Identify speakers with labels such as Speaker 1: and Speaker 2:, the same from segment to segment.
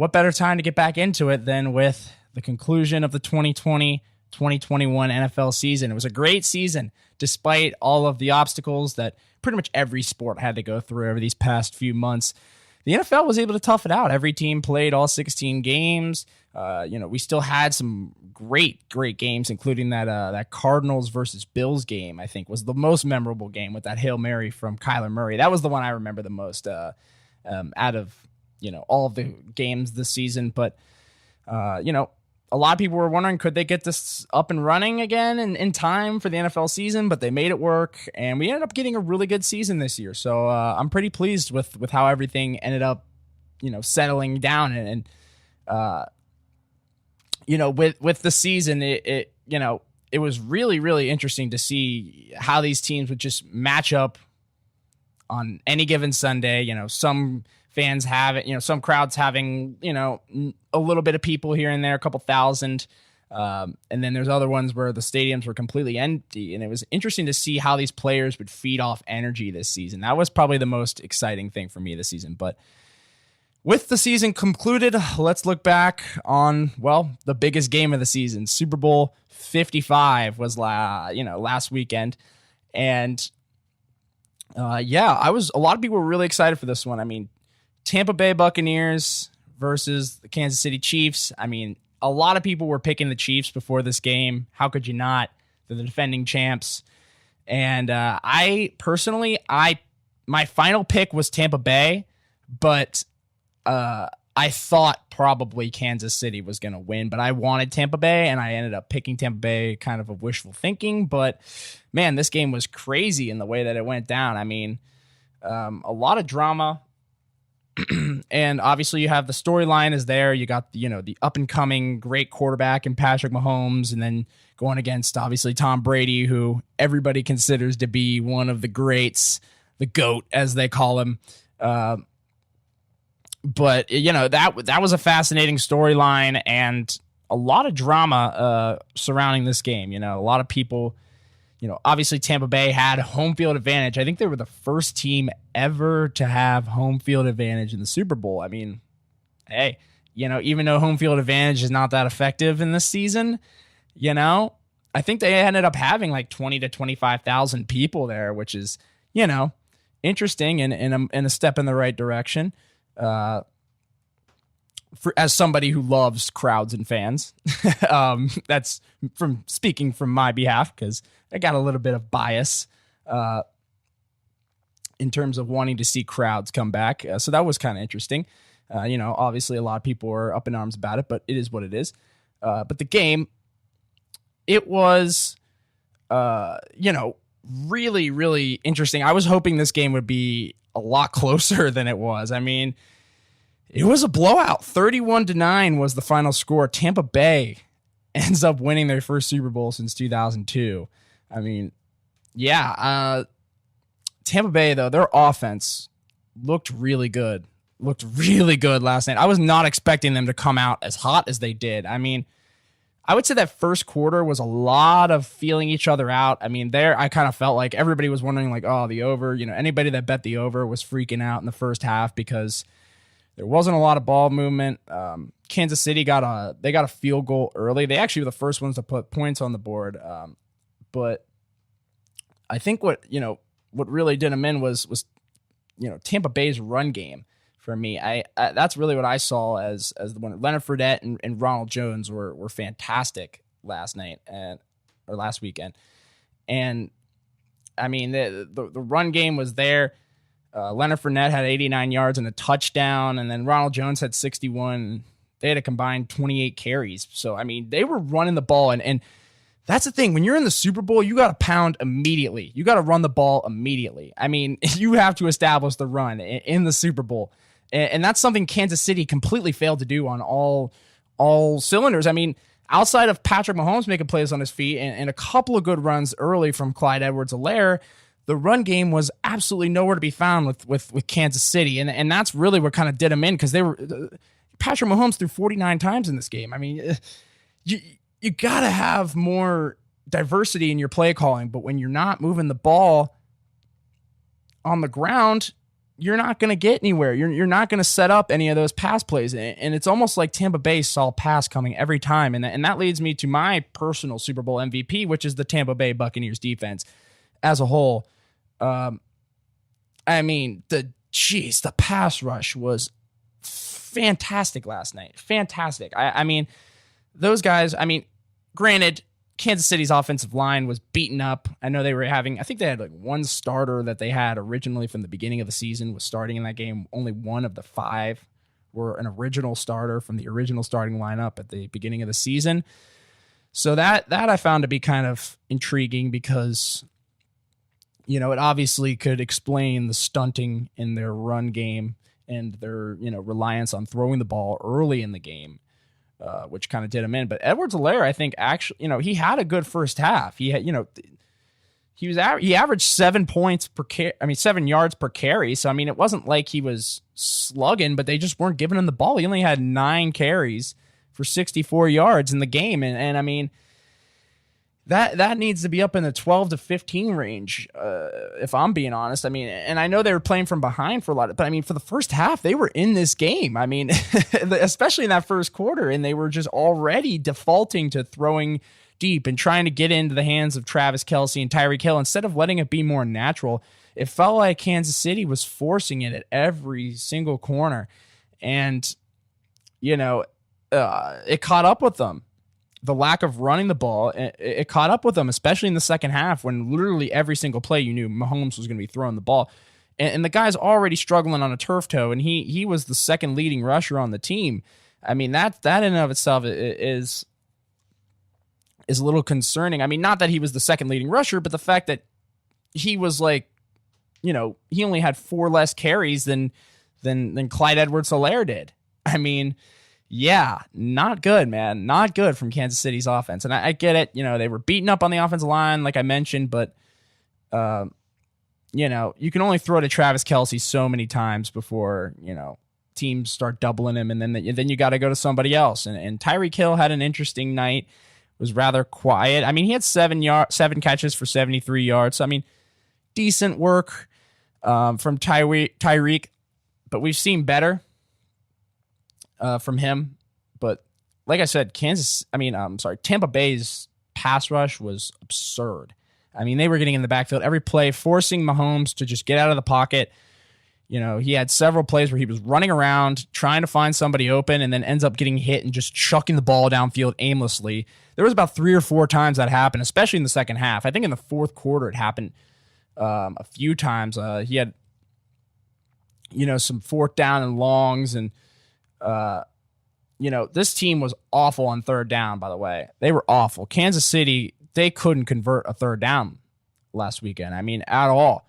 Speaker 1: what better time to get back into it than with the conclusion of the 2020-2021 NFL season. It was a great season, despite all of the obstacles that pretty much every sport had to go through over these past few months. The NFL was able to tough it out. Every team played all 16 games. We still had some great games, including that Cardinals versus Bills game, I think, was the most memorable game with that Hail Mary from Kyler Murray. That was the one I remember the most out of, all of the games this season. But, a lot of people were wondering, could they get this up and running again in time for the NFL season? But they made it work, and we ended up getting a really good season this year. So I'm pretty pleased with how everything ended up, settling down. And with the season, it was really, really interesting to see how these teams would just match up on any given Sunday. Some fans have it, some crowds having, a little bit of people here and there, a couple thousand. And then there's other ones where the stadiums were completely empty. And it was interesting to see how these players would feed off energy this season. That was probably the most exciting thing for me this season. But with the season concluded, let's look back on, the biggest game of the season. Super Bowl 55 was last weekend. And a lot of people were really excited for this one. I mean, Tampa Bay Buccaneers versus the Kansas City Chiefs. I mean, a lot of people were picking the Chiefs before this game. How could you not? They're the defending champs. And I personally, my final pick was Tampa Bay, but I thought probably Kansas City was going to win, but I wanted Tampa Bay, and I ended up picking Tampa Bay, kind of wishful thinking. But man, this game was crazy in the way that it went down. I mean, a lot of drama. And obviously you have the storyline is there. You got the up and coming great quarterback in Patrick Mahomes, and then going against obviously Tom Brady, who everybody considers to be one of the greats, the GOAT as they call him. But that was a fascinating storyline and a lot of drama surrounding this game. A lot of people, obviously Tampa Bay had home field advantage. I think they were the first team ever to have home field advantage in the Super Bowl. I mean, hey, even though home field advantage is not that effective in this season, I think they ended up having like 20 to 25,000 people there, which is, interesting and a step in the right direction. As somebody who loves crowds and fans, that's speaking from my behalf, because I got a little bit of bias in terms of wanting to see crowds come back. So that was kind of interesting. Obviously a lot of people were up in arms about it, but it is what it is. But the game, it was, really, really interesting. I was hoping this game would be a lot closer than it was. I mean, it was a blowout. 31-9 was the final score. Tampa Bay ends up winning their first Super Bowl since 2002. I mean, Tampa Bay, though, their offense looked really good. Last night. I was not expecting them to come out as hot as they did. I mean, I would say that first quarter was a lot of feeling each other out. I mean, I kind of felt like everybody was wondering, like, the over. Anybody that bet the over was freaking out in the first half because there wasn't a lot of ball movement. Kansas City got a field goal early. They actually were the first ones to put points on the board. But I think what really did them in was Tampa Bay's run game for me. I that's really what I saw as the one. Leonard Fournette and Ronald Jones were fantastic last weekend. And I mean, the run game was there. Leonard Fournette had 89 yards and a touchdown, and then Ronald Jones had 61. They had a combined 28 carries. So, I mean, they were running the ball, and that's the thing. When you're in the Super Bowl, you got to pound immediately. You got to run the ball immediately. I mean, you have to establish the run in the Super Bowl, and that's something Kansas City completely failed to do on all cylinders. I mean, outside of Patrick Mahomes making plays on his feet and a couple of good runs early from Clyde Edwards-Helaire, the run game was absolutely nowhere to be found with Kansas City. And that's really what kind of did them in, because Patrick Mahomes threw 49 times in this game. I mean, you got to have more diversity in your play calling, but when you're not moving the ball on the ground, you're not going to get anywhere. You're not going to set up any of those pass plays. And it's almost like Tampa Bay saw pass coming every time. And that leads me to my personal Super Bowl MVP, which is the Tampa Bay Buccaneers defense as a whole. I mean, the pass rush was fantastic last night. Fantastic. I mean, those guys, I mean, granted, Kansas City's offensive line was beaten up. I know they were having, I think they had like one starter that they had originally from the beginning of the season was starting in that game. Only one of the 5 were an original starter from the original starting lineup at the beginning of the season. So that I found to be kind of intriguing because, you know, it obviously could explain the stunting in their run game and their, you know, reliance on throwing the ball early in the game. Which kind of did him in. But Edwards-Helaire, I think, actually, you know, he had a good first half. He had, you know, he averaged 7 yards per carry. So, I mean, it wasn't like he was slugging, but they just weren't giving him the ball. He only had 9 carries for 64 yards in the game. And I mean, that needs to be up in the 12 to 15 range, if I'm being honest. I mean, and I know they were playing from behind for a lot of, but I mean, for the first half, they were in this game. I mean, especially in that first quarter, and they were just already defaulting to throwing deep and trying to get into the hands of Travis Kelce and Tyreek Hill instead of letting it be more natural. It felt like Kansas City was forcing it at every single corner, and you know, it caught up with them. The lack of running the ball, it caught up with them, especially in the second half when literally every single play you knew Mahomes was going to be throwing the ball. And the guy's already struggling on a turf toe, and he was the second leading rusher on the team. I mean, that in and of itself is a little concerning. I mean, not that he was the second leading rusher, but the fact that he was like, you know, he only had 4 less carries than Clyde Edwards-Helaire did. I mean, yeah, not good, man. Not good from Kansas City's offense. And I get it. You know, they were beaten up on the offensive line, like I mentioned, but, you know, you can only throw to Travis Kelce so many times before, you know, teams start doubling him, and then you got to go to somebody else. And Tyreek Hill had an interesting night, was rather quiet. I mean, he had 7 catches for 73 yards. So, I mean, decent work from Tyreek, but we've seen better from him. But like I said, Tampa Bay's pass rush was absurd. I mean, they were getting in the backfield every play, forcing Mahomes to just get out of the pocket. You know, he had several plays where he was running around trying to find somebody open and then ends up getting hit and just chucking the ball downfield aimlessly. There was about 3 or 4 times that happened, especially in the second half. I think in the fourth quarter it happened a few times. He had, you know, some 4th down and longs, and you know, this team was awful on 3rd down, by the way. They were awful. Kansas City, they couldn't convert a 3rd down last weekend. I mean, at all.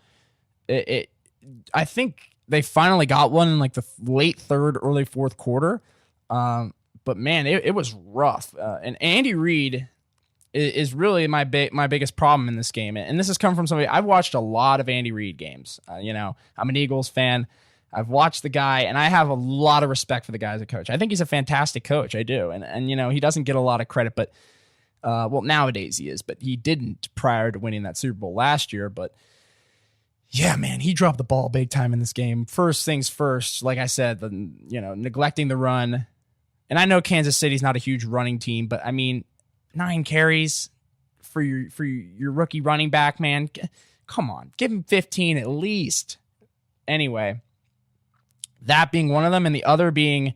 Speaker 1: I think they finally got one in like the late 3rd, early 4th quarter. But man, it was rough. And Andy Reid is really my biggest problem in this game. And this has come from somebody, I've watched a lot of Andy Reid games. You know, I'm an Eagles fan. I've watched the guy, and I have a lot of respect for the guy as a coach. I think he's a fantastic coach. I do. And you know, he doesn't get a lot of credit, but well, nowadays he is, but he didn't prior to winning that Super Bowl last year. But yeah, man, he dropped the ball big time in this game. First things first, like I said, you know, neglecting the run. And I know Kansas City's not a huge running team, but I mean, 9 carries for your rookie running back, man. Come on, give him 15 at least. Anyway, that being one of them, and the other being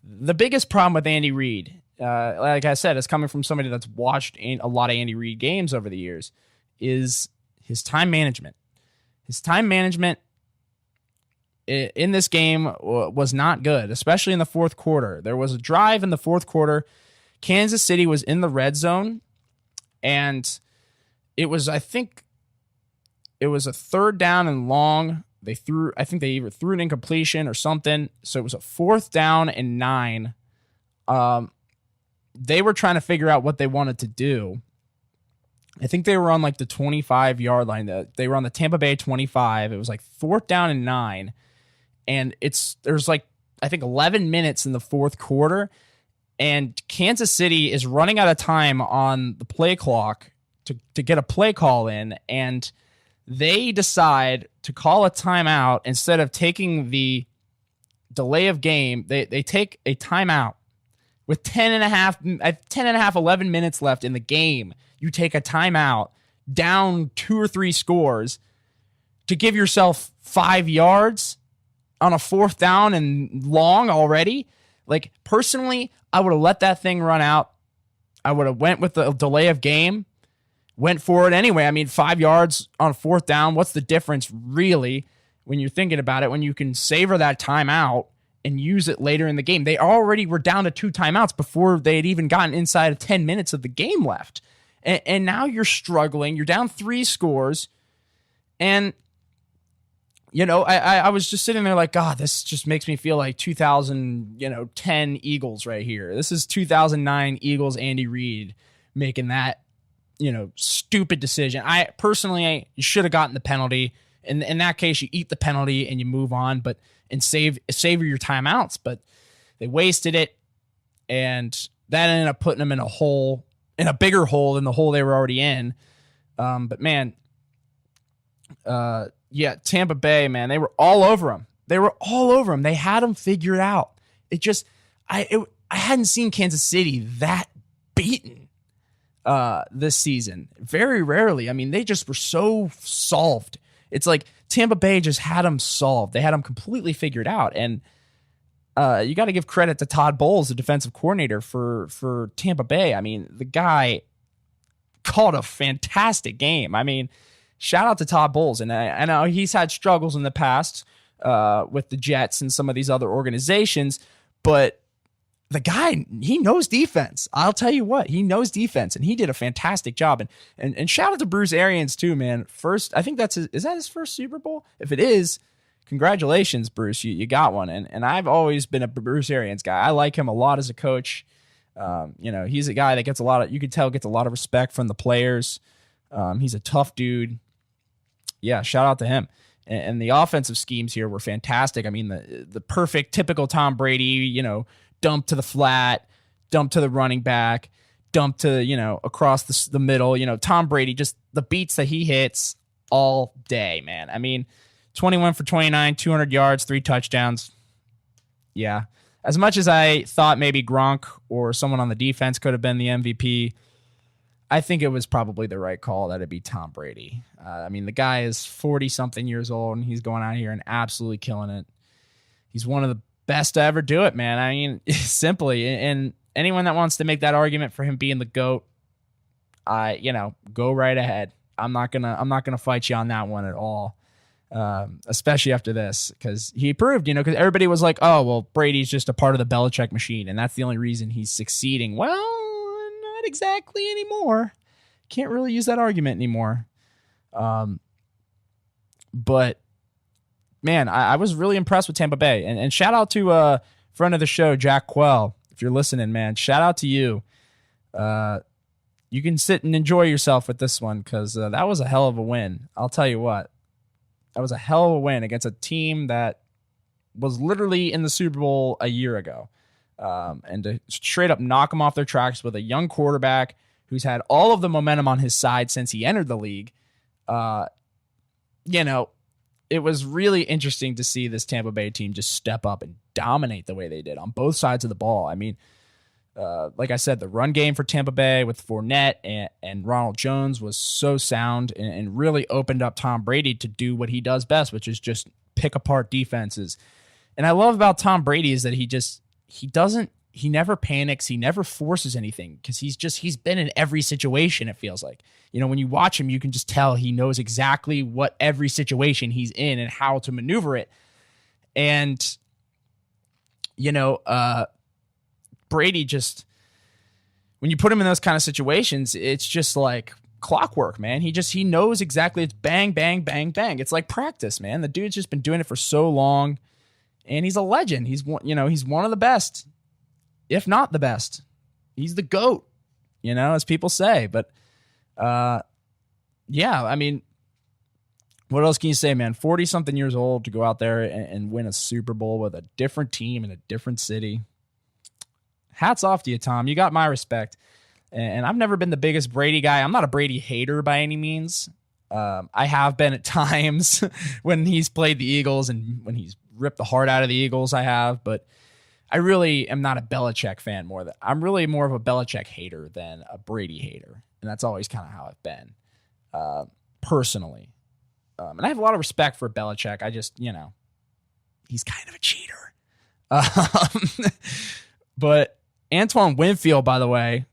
Speaker 1: the biggest problem with Andy Reid. Like I said, it's coming from somebody that's watched a lot of Andy Reid games over the years, is his time management. His time management in this game was not good, especially in the 4th quarter. There was a drive in the 4th quarter. Kansas City was in the red zone, and it was, I think, it was a 3rd down and long. I think they either threw an incompletion or something. So it was a 4th down and 9. They were trying to figure out what they wanted to do. I think they were on like the 25-yard line. They were on the Tampa Bay 25. It was like 4th down and 9. And there's like, I think 11 minutes in the 4th quarter. And Kansas City is running out of time on the play clock to get a play call in. And they decide to call a timeout instead of taking the delay of game. They take a timeout with 11 minutes left in the game. You take a timeout down 2 or 3 scores to give yourself 5 yards on a 4th down and long already. Like, personally, I would have let that thing run out. I would have went with the delay of game, went for it anyway. I mean, 5 yards on a 4th down, what's the difference really when you're thinking about it, when you can savor that timeout and use it later in the game? They already were down to 2 timeouts before they had even gotten inside of 10 minutes of the game left. And now you're struggling. You're down 3 scores. And, you know, I was just sitting there like, God, this just makes me feel like 2010 Eagles right here. This is 2009 Eagles Andy Reid making that, stupid decision. You should have gotten the penalty. In that case, you eat the penalty and you move on, and savor your timeouts. But they wasted it, and that ended up putting them in a bigger hole than the hole they were already in. But man, Tampa Bay, man, they were all over them. They had them figured out. I hadn't seen Kansas City that beaten this season. Very rarely. I mean, they just were so solved. It's like Tampa Bay just had them solved. They had them completely figured out. And you got to give credit to Todd Bowles, the defensive coordinator for Tampa Bay. I mean, the guy called a fantastic game. I mean, shout out to Todd Bowles. And I know he's had struggles in the past with the Jets and some of these other organizations, but the guy, he knows defense. I'll tell you what, he knows defense, and he did a fantastic job. And shout out to Bruce Arians too, man. First, I think is that his first Super Bowl? If it is, congratulations, Bruce. You got one. And I've always been a Bruce Arians guy. I like him a lot as a coach. He's a guy that gets a lot of respect from the players. He's a tough dude. Yeah, shout out to him. And the offensive schemes here were fantastic. I mean, the perfect, typical Tom Brady, dump to the flat, dump to the running back, dump to, across the middle. Tom Brady, just the beats that he hits all day, man. I mean, 21 for 29, 200 yards, 3 touchdowns. Yeah. As much as I thought maybe Gronk or someone on the defense could have been the MVP, I think it was probably the right call that it'd be Tom Brady. I mean, the guy is 40-something years old, and he's going out here and absolutely killing it. He's one of the best to ever do it, man. I mean, simply. And anyone that wants to make that argument for him being the GOAT, go right ahead. I'm not gonna fight you on that one at all. Especially after this, because he proved, because everybody was like, oh, well, Brady's just a part of the Belichick machine, and that's the only reason he's succeeding. Well, not exactly anymore. Can't really use that argument anymore. But man, I was really impressed with Tampa Bay, and shout out to friend of the show, Jack Quell. If you're listening, man, shout out to you. You can sit and enjoy yourself with this one, because that was a hell of a win. I'll tell you what. That was a hell of a win against a team that was literally in the Super Bowl a year ago. And to straight up knock them off their tracks with a young quarterback who's had all of the momentum on his side since he entered the league. It was really interesting to see this Tampa Bay team just step up and dominate the way they did on both sides of the ball. I mean, like I said, the run game for Tampa Bay with Fournette and Ronald Jones was so sound and really opened up Tom Brady to do what he does best, which is just pick apart defenses. And I love about Tom Brady is that he never panics. He never forces anything, because he's been in every situation, it feels like. When you watch him, you can just tell he knows exactly what every situation he's in and how to maneuver it. And, Brady just, when you put him in those kind of situations, it's just like clockwork, man. He knows exactly. It's bang, bang, bang, bang. It's like practice, man. The dude's just been doing it for so long, and he's a legend. He's one of the best, if not the best. He's the GOAT, as people say. But yeah, I mean, what else can you say, man? 40-something years old to go out there and win a Super Bowl with a different team in a different city. Hats off to you, Tom. You got my respect. And I've never been the biggest Brady guy. I'm not a Brady hater by any means. I have been at times when he's played the Eagles and when he's ripped the heart out of the Eagles, I have, but I really am not a Belichick fan I'm really more of a Belichick hater than a Brady hater. And that's always kind of how I've been, personally. And I have a lot of respect for Belichick. I just, he's kind of a cheater. But Antoine Winfield, by the way,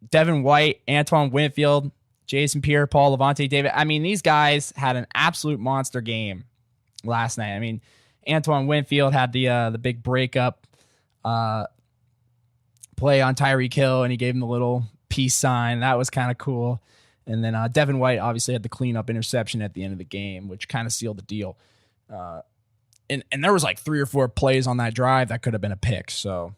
Speaker 1: Devin White, Antoine Winfield, Jason Pierre-Paul, Levante David. I mean, these guys had an absolute monster game last night. I mean, Antoine Winfield had the big breakup play on Tyreek Hill, and he gave him the little peace sign. That was kind of cool. And then Devin White obviously had the cleanup interception at the end of the game, which kind of sealed the deal. And there was like 3 or 4 plays on that drive that could have been a pick. So,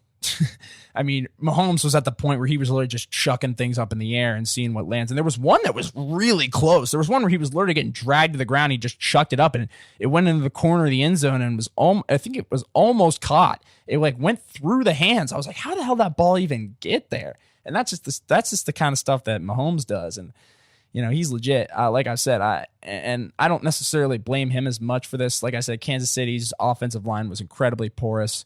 Speaker 1: I mean, Mahomes was at the point where he was literally just chucking things up in the air and seeing what lands. And there was one that was really close. There was one where he was literally getting dragged to the ground. He just chucked it up, and it went into the corner of the end zone and I think it was almost caught. It like went through the hands. I was like, how the hell did that ball even get there? And that's just the kind of stuff that Mahomes does. And he's legit. Like I said, I don't necessarily blame him as much for this. Like I said, Kansas City's offensive line was incredibly porous.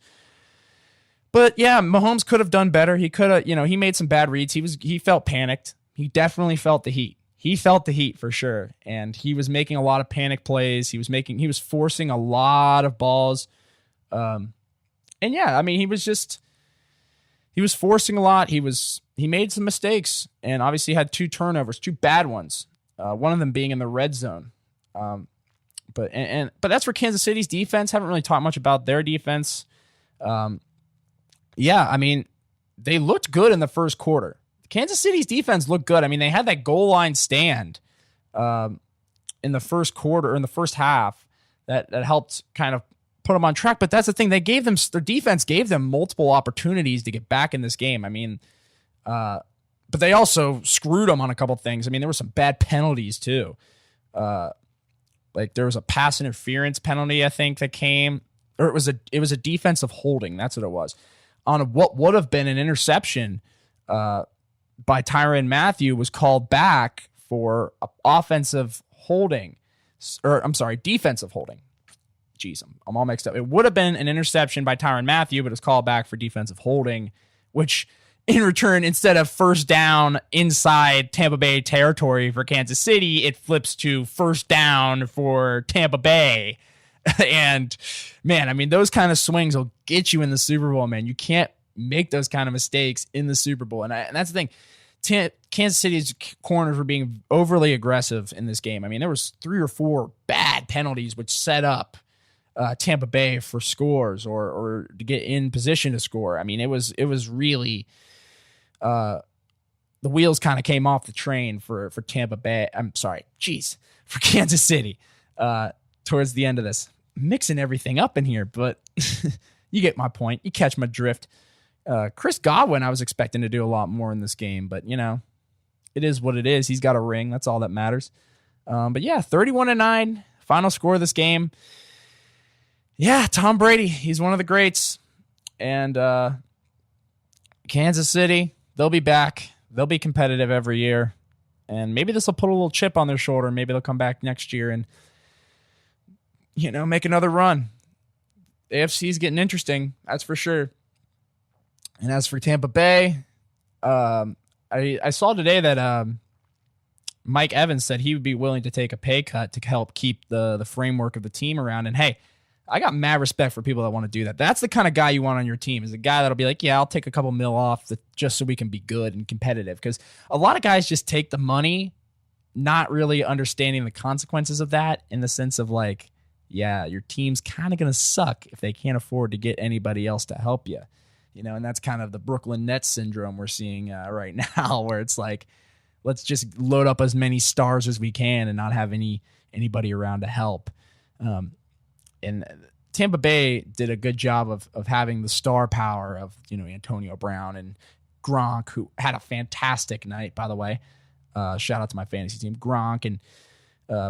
Speaker 1: But yeah, Mahomes could have done better. He could have, he made some bad reads. He felt panicked. He definitely felt the heat. He felt the heat for sure. And he was making a lot of panic plays. He was forcing a lot of balls. And yeah, I mean, he was forcing a lot. He made some mistakes, and obviously had 2 turnovers, 2 bad ones. One of them being in the red zone. But that's for Kansas City's defense. Haven't really talked much about their defense. Yeah, I mean, they looked good in the first quarter. Kansas City's defense looked good. I mean, they had that goal line stand in the first quarter, or in the first half, that helped kind of put them on track. But that's the thing. Their defense gave them multiple opportunities to get back in this game. I mean, but they also screwed them on a couple things. I mean, there were some bad penalties too. Like there was a pass interference penalty, I think, that came, or it was a defensive holding. That's what it was, on what would have been an interception by Tyrann Mathieu, was called back for offensive holding, or I'm sorry, defensive holding. Jeez, I'm all mixed up. It would have been an interception by Tyrann Mathieu, but it's called back for defensive holding, which in return, instead of first down inside Tampa Bay territory for Kansas City, it flips to first down for Tampa Bay. And man, I mean, those kind of swings will get you in the Super Bowl, man. You can't make those kind of mistakes in the Super Bowl. And that's the thing. Kansas City's corners were being overly aggressive in this game. I mean, there was 3 or 4 bad penalties which set up Tampa Bay for scores or to get in position to score. I mean, it was really the wheels kind of came off the train for Tampa Bay. For Kansas City towards the end of this. Mixing everything up in here, but you get my point. You catch my drift. Chris Godwin, I was expecting to do a lot more in this game, but it is what it is. He's got a ring. That's all that matters. But yeah, 31-9, final score of this game. Yeah, Tom Brady, he's one of the greats. And Kansas City, they'll be back. They'll be competitive every year. And maybe this will put a little chip on their shoulder. Maybe they'll come back next year and, make another run. The AFC is getting interesting, that's for sure. And as for Tampa Bay, I saw today that Mike Evans said he would be willing to take a pay cut to help keep the framework of the team around. And hey, I got mad respect for people that want to do that. That's the kind of guy you want on your team, is a guy that'll be like, yeah, I'll take a couple mil off just so we can be good and competitive. Because a lot of guys just take the money, not really understanding the consequences of that, in the sense of like, yeah, your team's kind of going to suck if they can't afford to get anybody else to help you. And that's kind of the Brooklyn Nets syndrome we're seeing right now, where it's like, let's just load up as many stars as we can and not have anybody around to help. And Tampa Bay did a good job of having the star power of, Antonio Brown and Gronk, who had a fantastic night, by the way. Shout out to my fantasy team, Gronk and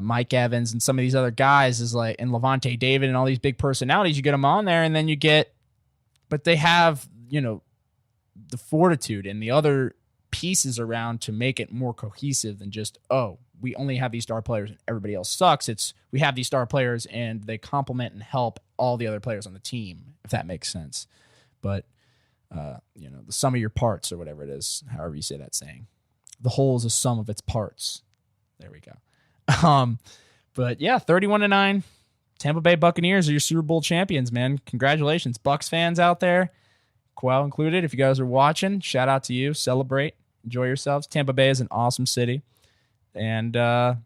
Speaker 1: Mike Evans and some of these other guys, and Levante David and all these big personalities. You get them on there, and then but they have, the fortitude and the other pieces around to make it more cohesive than just, we only have these star players and everybody else sucks. It's we have these star players and they complement and help all the other players on the team, if that makes sense. But, the sum of your parts or whatever it is, however you say that saying. The whole is a sum of its parts. There we go. But yeah, 31-9. Tampa Bay Buccaneers are your Super Bowl champions, man. Congratulations. Bucs fans out there, Quell included. If you guys are watching, shout out to you. Celebrate. Enjoy yourselves. Tampa Bay is an awesome city. And, as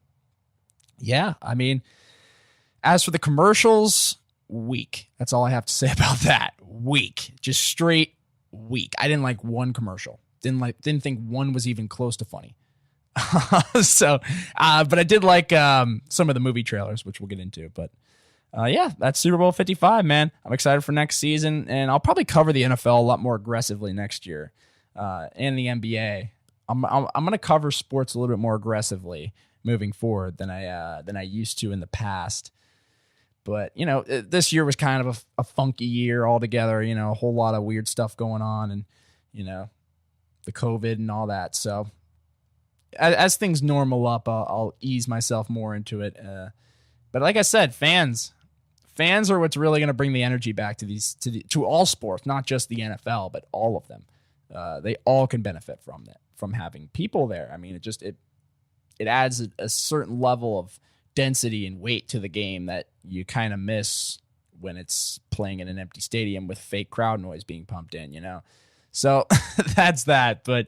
Speaker 1: for the commercials, weak. That's all I have to say about that. Weak. Just straight weak. I didn't like one commercial. Didn't think one was even close to funny. But I did like some of the movie trailers, which we'll get into. But that's Super Bowl 55, man. I'm excited for next season, and I'll probably cover the NFL a lot more aggressively next year, and the NBA. I'm going to cover sports a little bit more aggressively moving forward than I used to in the past. But this year was kind of a funky year altogether. A whole lot of weird stuff going on, and the COVID and all that. So as things normal up, I'll ease myself more into it. But like I said, fans are what's really going to bring the energy back to all sports, not just the NFL, but all of them. They all can benefit from having people there. I mean, it adds a certain level of density and weight to the game that you kind of miss when it's playing in an empty stadium with fake crowd noise being pumped in, So that's that. But